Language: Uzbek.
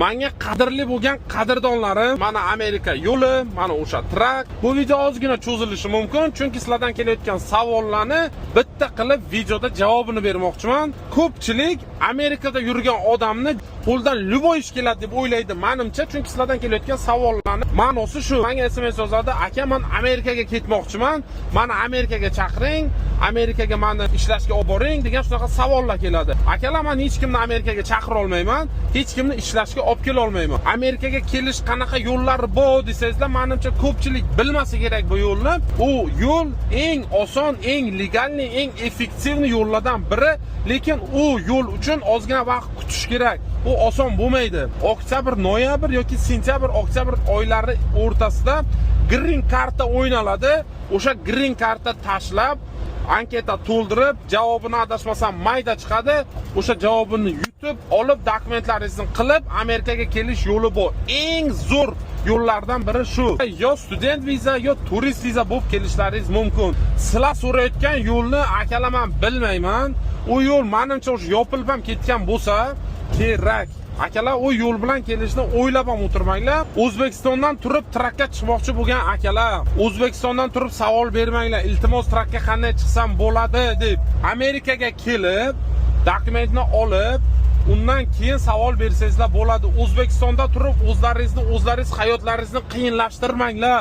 Menga qadrli bo'lgan qadrdonlarim, mana Amerika yo'li, mana o'sha trak. Bu video ozgina cho'zilishi mumkin, chunki sizlardan kelayotgan savollarni bitta qilib videoda javobini bermoqchiman. Ko'pchilik Amerikada yurgan odamni qo'ldan luboy ish keladi deb o'ylaydi menimcha, chunki sizlardan kelayotgan savollarni ma'nosi shu. Menga SMS yozadi: "Aka, men Amerikaga ketmoqchiman. Meni Amerikaga chaqiring, Amerikaga meni ishlashga olib boring" degan shunaqa savollar keladi. Akalar, men hech kimni Amerikaga chaqira olmayman, hech kimni ishlashga olib kela olmayman. Amerikaga kelish qanaqa yo'llari bor desangizlar, menimcha ko'pchilik bilmasa kerak bu yo'lni. U yo'l eng oson, eng legalni, eng effektivni yo'llardan biri, lekin u yo'l uchun ozgina vaqt kutish kerak. U oson bo'lmaydi. Oktyabr, noyabr yoki sentyabr, oktyabr oylari o'rtasida green karta o'ynaladi. O'sha green karta tashlab, anketa to'ldirib, javobini adashmasam mayda chiqadi. O'sha javobini yutib, olib, dokumentlaringizni qilib, Amerikaga kelish yo'li bor. Eng zo'r yo'llardan biri shu. Yo student viza, yo turist viza bo'lib kelishlaringiz mumkin. Sizlar so'rayotgan yo'lni akalar men bilmayman. U yo'l menimcha o'sha yopilib ham ketgan bo'lsa kerak. Akalar, u yo'l bilan kelishni o'ylab ham o'tirmanglar. O'zbekistondan turib trakka chiqmoqchi bo'lgan akalar, O'zbekistondan turib savol bermanglar. Iltimos, trakka qanday chiqsam bo'ladi deb. Amerikaga kelib, dokumentni olib, undan keyin savol bersangizlar bo'ladi. O'zbekistonda turib o'zlaringiz hayotlaringizni qiyinlashtirmanglar.